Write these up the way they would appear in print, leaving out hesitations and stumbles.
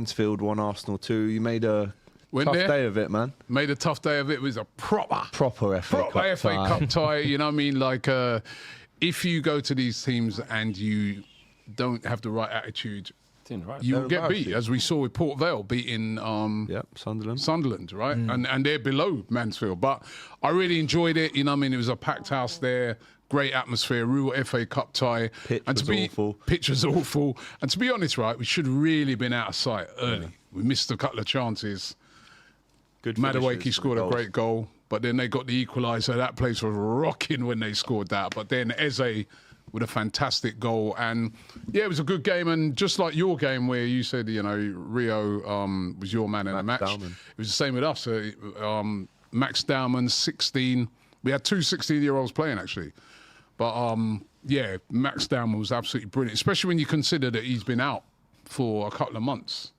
Mansfield 1, Arsenal 2. You made a tough day of it, man. Made a tough day of it. It was a proper FA Cup tie. You know what I mean? Like, if you go to these teams and you don't have the right attitude, you'll get beat, as we saw with Port Vale beating Sunderland, right? And they're below Mansfield. But I really enjoyed it. You know what I mean? It was a packed house there. Great atmosphere, real FA Cup tie. Pitch was awful. And to be honest, right, we should really been out of sight early. We missed a couple of chances. Madueke scored a great goal, but then they got the equaliser. That place was rocking when they scored that. But then Eze with a fantastic goal. And, yeah, it was a good game. And just like your game where you said, you know, Rio was your man in the match. It was the same with us. Max Dowman, 16. We had two 16-year-olds playing, actually. But, yeah, Max Dowman was absolutely brilliant, especially when you consider that he's been out for a couple of months.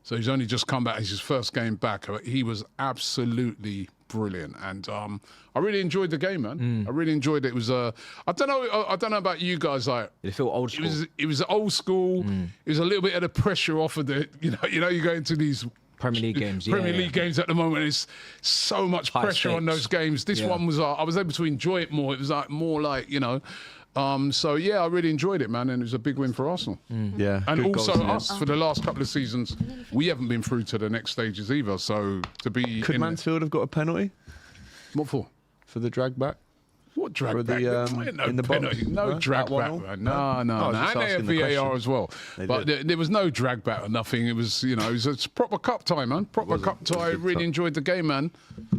So he's only just come back. It's his first game back. He was absolutely brilliant. And I really enjoyed the game, man. I really enjoyed it. It was, I don't know about you guys. Like, did it feel old school? It was old school. It was a little bit of the pressure off of the, you know, you go into these Premier League games. Premier League games at the moment. It's so much pressure on those games. This one was, I was able to enjoy it more. It was like more like, you know. So yeah, I really enjoyed it, man, and it was a big win for Arsenal. Yeah, and also us for the last couple of seasons, we haven't been through to the next stages either. So to be, could Mansfield have got a penalty? What for? For the drag back. What drag back? No penalty. No drag back, man. No. And they had VAR as well. But there was no drag back or nothing. It was, you know, it was a proper cup tie, man. Proper cup tie. Really enjoyed the game, man.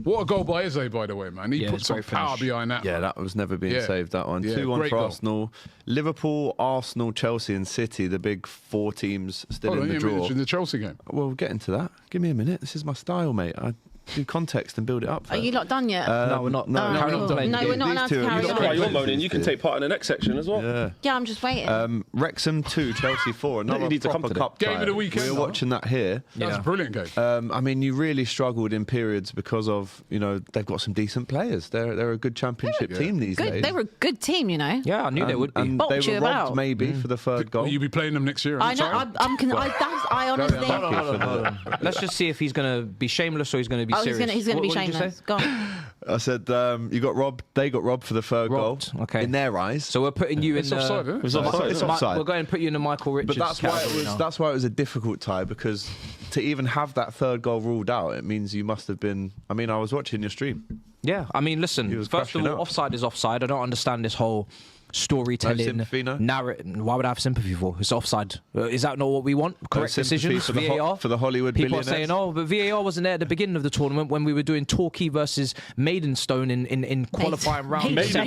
What a goal by Eze, by the way, man. He put some power behind that. Yeah, that was never being saved, that one. 2-1 for Arsenal. Liverpool, Arsenal, Chelsea and City, the big four teams still in the draw. The Chelsea game. Well, we'll get into that. Give me a minute. This is my style, mate. I do context and build it up. Are you not done yet? No, we're not. No, we're not allowed to carry on. You're moaning. You can take part in the next section as well. Yeah, I'm just waiting. Wrexham 2, Chelsea 4. Another proper cup game of the weekend. We were watching that here. That's a brilliant game. I mean, you really struggled in periods because of, you know, they've got some decent players. They're a good championship team these days. They were a good team, you know. Yeah, I knew they would be. And they were robbed maybe for the third goal. Will you be playing them next year? I know. I honestly. Let's just see if he's going to be shameless or he's going to be serious. He's going to be shameless. Go on. I said you got robbed. They got robbed for the third goal. Okay. In their eyes. So we're putting you in the offside. It's offside. We're going to put you in the Michael Richards. But that's why it was a difficult tie, because to even have that third goal ruled out, it means you must have been. I mean, I was watching your stream. Yeah, I mean, listen. First of all, offside is offside. I don't understand this whole storytelling narrative. Why would I have sympathy for? It's offside. Is that not what we want? Correct decisions for VAR for the Hollywood people are billionaires. saying, oh, but VAR wasn't there at the beginning of the tournament when we were doing Torquay versus Maidstone in qualifying round. Maidstone,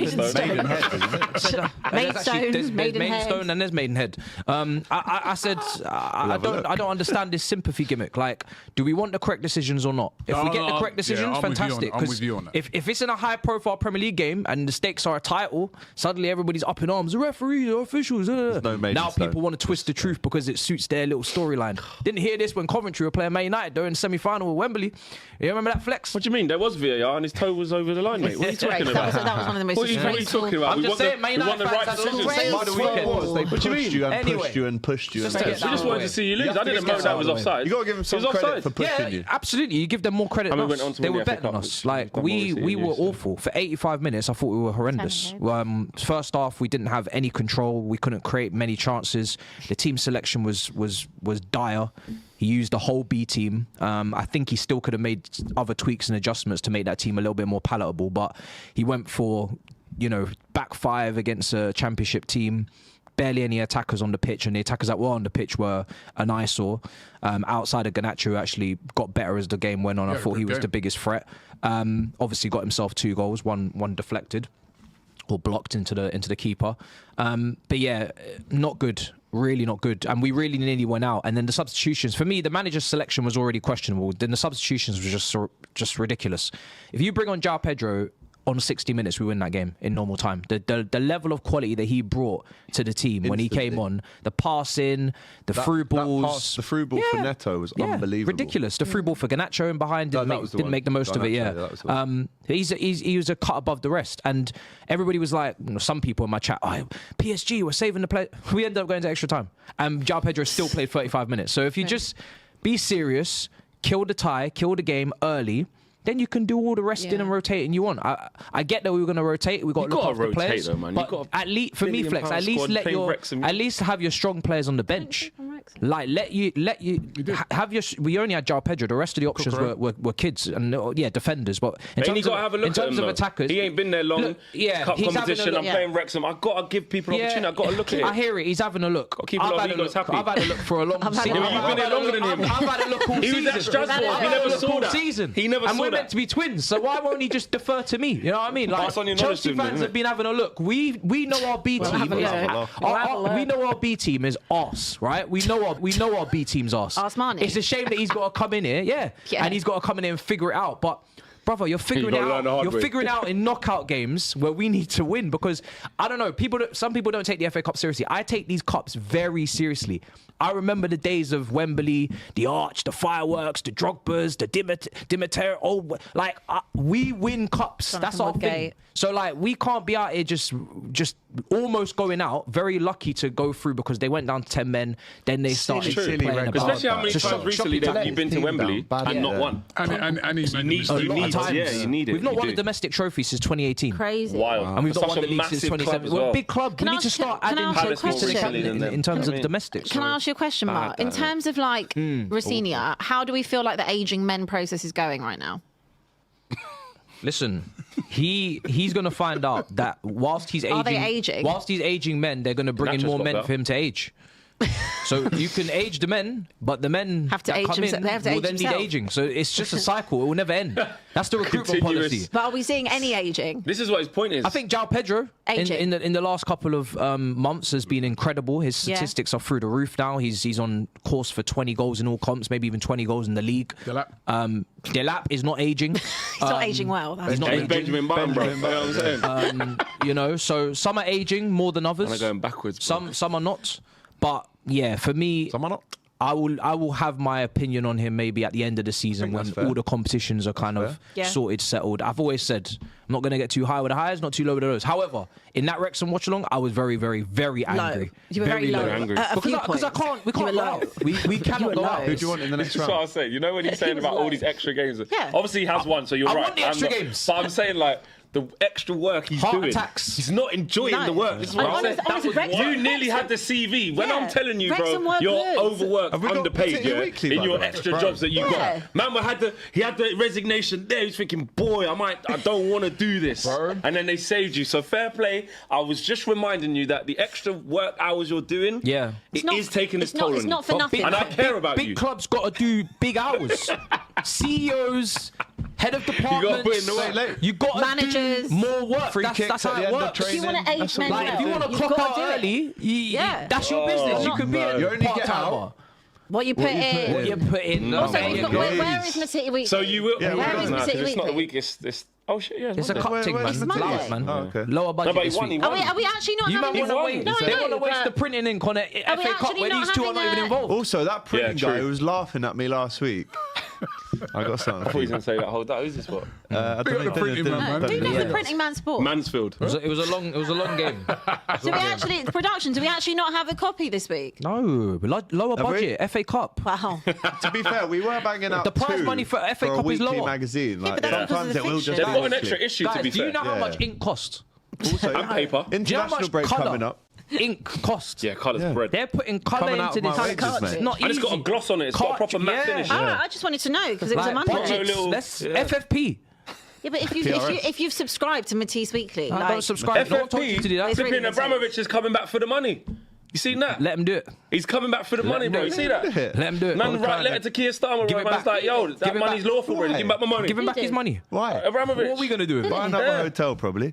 Maidstone and there's Maidenhead. I said I don't understand this sympathy gimmick. Like, do we want the correct decisions or not? If we get the correct decisions, fantastic. I'm with you on that. If it's in a high-profile Premier League game and the stakes are a title, suddenly everybody's up in arms. The referees, the officials. Now people want to twist the truth because it suits their little storyline. Didn't hear this when Coventry were playing Man United during the semi-final with Wembley. You remember that flex? What do you mean? There was VAR and his toe was over the line, mate. What are you talking about? That was one of the most What are you talking about? I'm just saying, Man United fans had a little race by the weekend. They pushed you and pushed you and pushed you. We just wanted to see you lose. I didn't know that was offside. You got to give them some credit for pushing you. Absolutely. You give them more credit than us. They were better than us. Like, we were awful. For 85 minutes, I thought we were horrendous. First half, we didn't have any control. We couldn't create many chances. The team selection was dire. He used the whole B team. I think he still could have made other tweaks and adjustments to make that team a little bit more palatable, but he went for, you know, back five against a championship team. Barely any attackers on the pitch, and the attackers that were on the pitch were an eyesore. Outside of Garnacho, who actually got better as the game went on. I thought he was the biggest threat. Obviously got himself 2 goals, one deflected or blocked into the keeper. But yeah, not good. Really not good. And we really nearly went out. And then the substitutions, for me, the manager's selection was already questionable. Then the substitutions were just ridiculous. If you bring on João Pedro on 60 minutes, we win that game in normal time. The level of quality that he brought to the team when he came on, the passing, the through balls. The through ball for Neto was unbelievable. Ridiculous. The through ball for Garnacho in behind didn't make the most of it, he was a cut above the rest. And everybody was like, some people in my chat, PSG, we're saving the play. We ended up going to extra time. And João Pedro still played 35 minutes. So if you just be serious, kill the tie, kill the game early. Then you can do all the resting and rotating you want. I get that we were going to rotate. We got to look after players. Though, man. But at least for me, Flex, at least have your strong players on the bench. Like let you have your. We only had João Pedro. The rest of the options were kids and defenders. But in terms of attackers, he ain't been there long. Look, cup competition. I'm playing Wrexham. I've got to give people opportunity. I've got to look at it. I hear it. He's having a look. I've had a look for a long season. You've been there longer than him. I've had a look all season. He was at Strasbourg. He never saw that. He never saw that. And we're meant to be twins, so why won't he just defer to me? You know what I mean? Like Chelsea fans have been having a look. We know our B team. We know our B team is arse, right? We know our B team's arse. It's a shame that he's got to come in here, and he's got to come in here and figure it out. But brother, you're figuring it out. You're figuring out in knockout games where we need to win because I don't know. Some people don't take the FA Cup seriously. I take these cups very seriously. I remember the days of Wembley, the Arch, the fireworks, the Drogbas, the Dimitar. We win cups. That's our thing. So we can't be out here just almost going out. Very lucky to go through because they went down to 10 men. Then they started playing about. Especially how many times recently you've been to Wembley and not won. And you need it. We've not won a domestic trophy since 2018. Crazy. Wild. And we've not won the league since 2017. We're a big club. We need to start adding to the cabinet in terms of domestics. Can I ask you a question, Mark? In terms of Rafinha, how do we feel like the aging men process is going right now? Listen, he's going to find out that whilst he's aging men, they're going to bring in more men for him to age. So you can age the men, but the men have to age themselves. Will then need aging. So it's just a cycle. It will never end. That's the recruitment policy. But are we seeing any aging? This is what his point is. I think João Pedro in the last couple of months has been incredible. His statistics are through the roof now. He's on course for 20 goals in all comps, maybe even 20 goals in the league. Delap is not aging. He's not aging well. He's not aging. Benjamin Button, bro. You know what I'm saying? So some are aging more than others. And they're going backwards. Some are not. But yeah, for me, I will have my opinion on him maybe at the end of the season when all the competitions are kind of sorted, settled. I've always said I'm not going to get too high with the highs, not too low with the lows. However, in that Wrexham watch along, I was very, very, very angry. You were very low. Angry. Because we can't go out. We cannot go out. Who do you want in the next round? That's what I was saying. You know when he's saying about all these extra games? Obviously he has one, so you're right. I want the extra games. But I'm saying the extra work he's doing. Attacks. He's not enjoying the work. This is what I'm saying. You nearly had the CV. When I'm telling you, bro, you're overworked, underpaid, in your extra jobs that you got. Man, he had the resignation there. He's thinking, boy, I don't want to do this. Bro. And then they saved you. So fair play. I was just reminding you that the extra work hours you're doing, it is taking its toll on you. It's not for nothing. And I care about you. Big clubs got to do big hours. CEOs, head of departments, you got to managers, do more work. That's how it works. If you want to age men well, if you want to clock out early, that's your business. You could be a part-timer. What you put in. What you put in. Where is Matiti Weekly? So you will. Where is Matiti Weekly? It's not the weakest. Oh shit! Yeah, it's a cup thing, man. Monday. Man. Oh, okay. Lower budget. No, but he won. Are we actually not having this? They want to waste the printing ink on it. FA Cup where these two are not even involved. Also, that printing guy who was laughing at me last week. I got something. I thought he was going to say that. Hold that. Who's this what? I don't know. Printing man. Who does the printing man sport? Mansfield. It was a long game. Do we actually production? Do we actually not have a copy this week? No, lower budget FA Cup. Wow. To be fair, we were banging out the prize money for FA Cup is lower. Magazine. Like, sometimes it will just. They've got an extra issue. To be fair, do you know how much ink costs? Also, and paper. International break coming up. Ink costs. Yeah, colour's bread. They're putting colour into this. It's not easy. And it's got a gloss on it. It's got a proper matte finish. I just wanted to know because it was a Monday. FFP. Yeah, but if you've subscribed to Matisse Weekly, don't subscribe. No one told you to do that. Flipping Abramovich is coming back for the money. You seen that? Let him do it. He's coming back for the money, bro. You see that? Let him do it. Man, write letter to Keir Starmer. Man's like, yo, that money's lawful, bro. Give him back my money. Give him back his money. Why? Abramovich. What are we going to do with it? Buy another hotel, probably.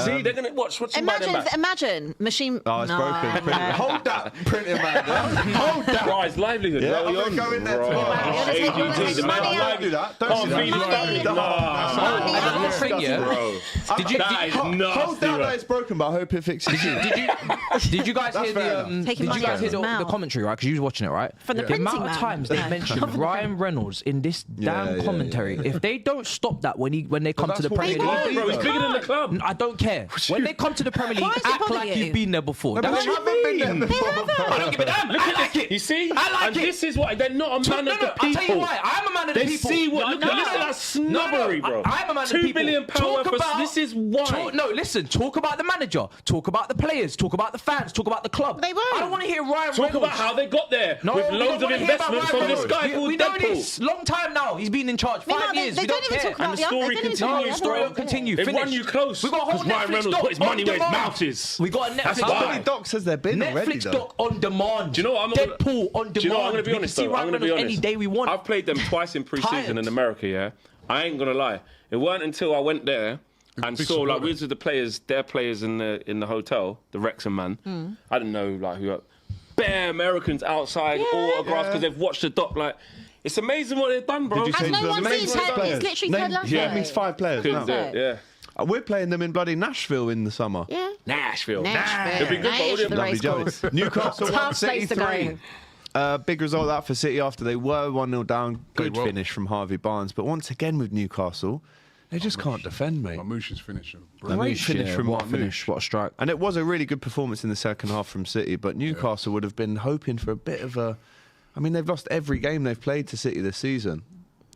See, they're going to watch. Imagine machine. Oh, it's broken. Hold that, printing man. Hold that. Bro, it's livelihood. Yeah, I'm going to go in there tomorrow. AGT, the man's livelihood. Don't feed his family. That is nasty. Hold that it's broken, but I hope it fixes you. Did you guys hear the the commentary, right? Because you was watching it, right? From the amount of times they mentioned Ryan Reynolds in this damn commentary. If they don't stop that when they come to the Premier League, bro, he's bigger than the club. I don't care. When they come to the Premier League, act like you've been there before. That's what I mean. I don't give a damn. Look at it. You see? I like and it. This is why they're not a man of the people. I'll tell you why. I'm a man of the people. They see what. Look at that snobbery, bro. I'm a man of the people. £2 billion worth. This is why. No, listen. Talk about the manager. Talk about the players. Talk about the fans. Talk about the club. They won't. I don't want to hear Ryan Reynolds. Talk about how they got there with loads of investment from this guy called We know Deadpool. this. Long time now. He's been in charge. 5 years. They We don't don't even care. talk about And the story continues. No, the story will continue. They Finish. run you close. We got a whole because Ryan Netflix Reynolds doc put his money on where his demand. mouth is. We got a Netflix How doc. many docs has there been already, Netflix though? doc on demand. Do you know what? Deadpool on demand. Do you know what? I'm going to be honest, though. I'm going to be honest. Any day we want. I've played them twice in pre-season in America, yeah? I ain't going to lie. It weren't until I went there and saw, like, we was with the players, their players in the hotel, the Wrexham man. I didn't know, like, who... Bare Americans outside, autographs, because they've watched the doc, like... It's amazing what they've done, bro. Did you Has change no the one names seen of the Ted? players? It's literally Ted Lasso. Yeah, it means 5 players Couldn't now. do it, yeah. We're playing them in bloody Nashville in the summer. Yeah. Nashville. Nashville. It'd be good for all them. The Lovely race Joey. course. Newcastle 1, Tough City place to 3. go. Big result that for City after they were 1-0 down. Good well. finish from Harvey Barnes. But once again with Newcastle, they just can't defend, mate. Mamouche's finisher. Great finish from what a Marmouche. finish, what a strike. And it was a really good performance in the second half from City, but Newcastle would have been hoping for a bit of a... I mean, they've lost every game they've played to City this season.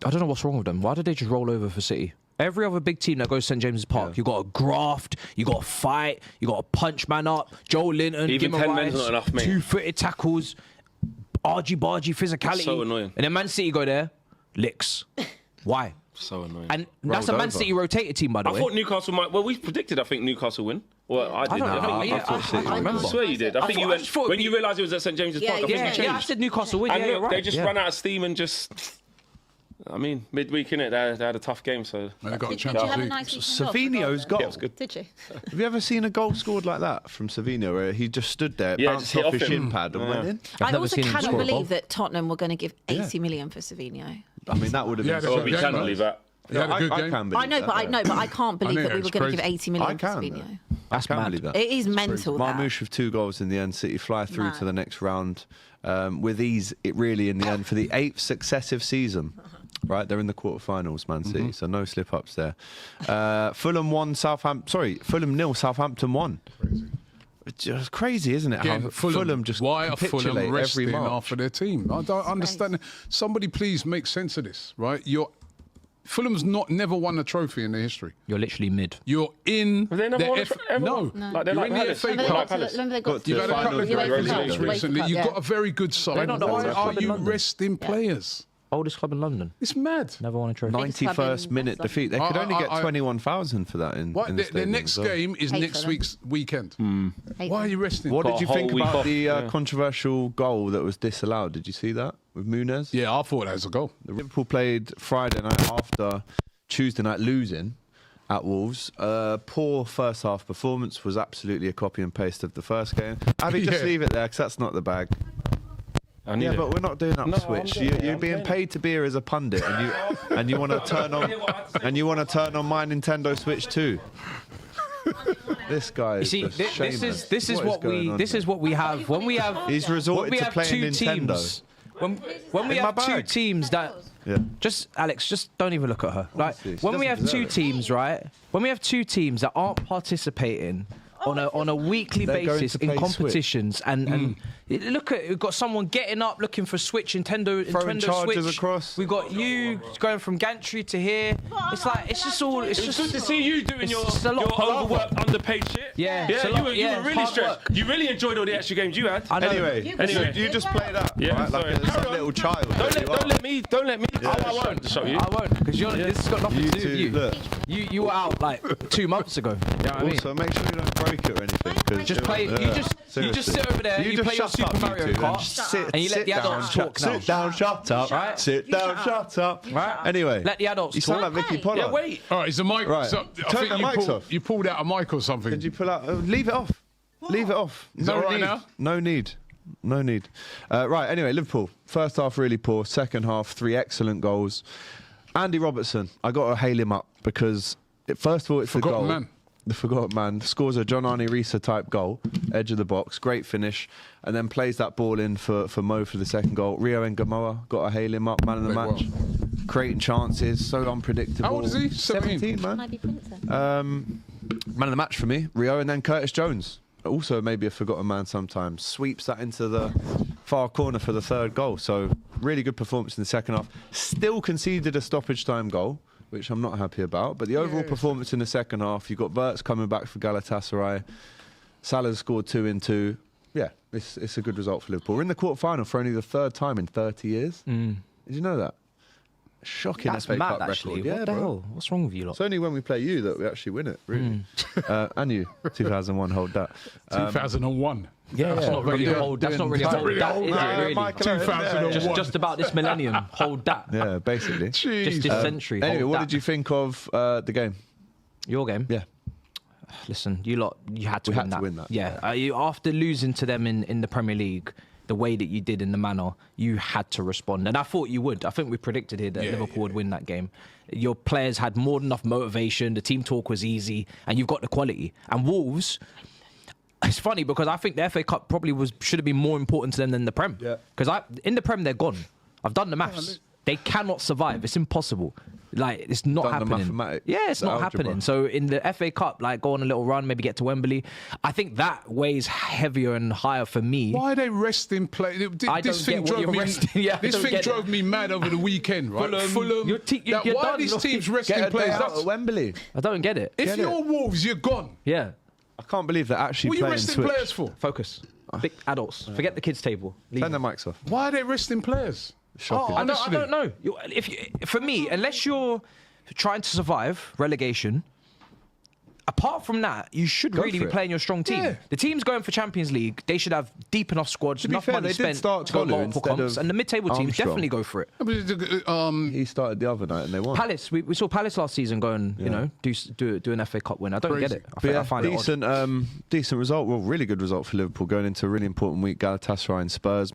I don't know what's wrong with them. Why did they just roll over for City? Every other big team that goes to St James's Park, you got to graft, you got to fight, you got to punch man up. Joe Linton, Even 10 men's not enough, mate. 2-footed tackles, argy-bargy physicality. So annoying. And then Man City go there, licks. Why? So annoying. And that's a Man City rotated team, by the way. I thought Newcastle might... Well, we predicted, I think, Newcastle win. Well, I did. I swear you did. I think you went... When you realised it was at St James's Park, I think you changed. Yeah, I said Newcastle win. And Yeah, look, right. they just ran out of steam and just... I mean, midweek, innit? They had a tough game, so... They got a Did you Champions have a League. nice week? Savinho's goal. good. Did you? Have you ever seen a goal scored like that from Savinho, where he just stood there, Yeah, bounced just hit off his off him. shin pad and went in? I never also seen him cannot score a goal. believe that Tottenham were going to give 80 million for Savinho. I mean, that would have Yeah, been... they Well, we Yeah, can man. believe that. He had a good I game. can believe I know, that, but though. I can't believe that we were going to give 80 million I for can. Savinho. That's I can't mad. believe that. It is mental. That. Marmouche with 2 goals in the end. City fly through Mad. to the next round with ease, it really, in the end, for the 8th successive season. Right, they're in the quarterfinals, Man City, so no slip-ups there. Fulham 1, Fulham 0, Southampton 1. Crazy. It's just crazy, isn't it? Again, How Fulham just why are capitulate Fulham every resting March. after their team? I don't understand. Somebody please make sense of this, right? Fulham's never won a trophy in their history. You're literally mid. You're in Have they never won a No, Like, they're you're like in the Palace. FA Remember Cup. Remember they got You've had a couple of great UEFA results Cup. recently. UEFA You've Cup, got a very good side. not the Why oldest are club in you London. resting players? Oldest club in London. It's mad. Never won a trophy. 91st minute defeat. They could only get 21,000 for that in What? the Their stadium next as well. game is Hate next Fulham. week's weekend. Hate Why are them. you resting? What Got did a you whole think week about off. the controversial goal that was disallowed? Did you see that with Muniz? Yeah, I thought that was a goal. Liverpool played Friday night after Tuesday night losing at Wolves. Poor first half performance, was absolutely a copy and paste of the first game. Abby, just Yeah. leave it there because that's not the bag. I need Yeah, it. but we're not doing No, I'm Upswitch. doing it, You're I'm being doing paid to be here as a pundit, and you want to turn on my Nintendo Switch too. This guy is You see, just shameless. this is what going on here? is what we have when we have He's when resorted we to have playing two Nintendo. teams. When we In my have two bag. teams that Yeah. just Alex, just don't even look at her. Like Honestly, she when we have doesn't two deserve it. teams, right? When we have two teams that aren't participating on a weekly They're going basis to in play competitions, and look at we've got someone getting up looking for Switch Throwing Nintendo charges Switch. across. We've got you going from gantry to here. It's like it's just all. It's It's just good to see you doing it's your just a lot of palaver. overworked, underpaid shit. Yeah, it's a yeah, lot- you yeah, were really hard stressed. work. You really enjoyed all the extra games you had. I know. Anyway, you just play that, Yeah, right? Like sorry. a little child. Don't let me. I won't show you. I won't, because this has got nothing You to do with two, you. look. You were out like 2 months ago. You know what I mean? Also, make sure you don't break it or anything. 'cause Just play. You just seriously. sit over there. You just play your shut up, Super you Mario two, Kart, and sit and you let the down, adults talk now. Sit down, shut up. Right? Sit down, shut up. Right? Anyway, Let the adults you sound talk. like Vicky Pollard. Yeah, wait. All right, is the mic? Right. So, I Turn think the mics off. You pulled out a mic or something. Did you pull out? Leave it off. Leave it off. Is that all right need. now? No need. No need. Right. Anyway, Liverpool. First half really poor. Second half, 3 excellent goals. Andy Robertson. I got to hail him up because first of all, it's the Forgotten goal. man. the forgotten man, scores a John Arne Risa type goal, edge of the box, great finish, and then plays that ball in for Mo for the second goal. Rio Ngamoa got to hail him up, man of the match. Well. Creating chances, so unpredictable. How old is he? 17, man. Might be Printer. Man of the match for me, Rio, and then Curtis Jones. Also maybe a forgotten man sometimes. Sweeps that into the far corner for the third goal. So really good performance in the second half. Still conceded a stoppage time goal, which I'm not happy about. But the overall performance in the second half, you've got Wirtz coming back for Galatasaray. Salah's scored 2 in 2. Yeah, it's a good result for Liverpool. We're in the quarter-final for only the third time in 30 years. Did you know that? Shocking FA Cup actually. record. What the hell? What's wrong with you lot? It's only when we play you that we actually win it, really. And you, 2001, hold that. 2001. Yeah, that's not really a hold. That's not really a hold. That is it, really. 2001. Just about this millennium. Hold that. Yeah, basically. Just this century. Anyway, hold what that. did you think of the game? Your game? Yeah. Listen, you had to We win had that. to win that. Yeah. After losing to them in the Premier League, the way that you did in the manner, you had to respond. And I thought you would. I think we predicted here that Liverpool would win that game. Your players had more than enough motivation. The team talk was easy. And you've got the quality. And Wolves, it's funny because I think the FA Cup probably should have been more important to them than the Prem. Yeah. Because in the Prem, they're gone. I've done the maths. They cannot survive. It's impossible. Like, it's not happening. Yeah, it's not happening. So in the FA Cup, like, go on a little run, maybe get to Wembley. I think that weighs heavier and higher for me. Why are they resting players? This thing drove me mad over the weekend, right? Fulham. Why are these teams resting players at Wembley? I don't get it. If you're Wolves, you're gone. Yeah. I can't believe they're actually What are you playing resting players for? Focus. Big adults. Forget the kids' table. Turn the mics off. Why are they resting players? Shocking. I don't know. For me, unless you're trying to survive relegation, apart from that, you should really be playing your strong team. Yeah. The teams going for Champions League, they should have deep enough squads, enough money spent to go multiple comps, and the mid-table teams definitely go for it. He started the other night and they won. Palace, we saw Palace last season go and do an FA Cup win. I don't get it. I find it odd. Decent result. Well, really good result for Liverpool going into a really important week. Galatasaray and Spurs.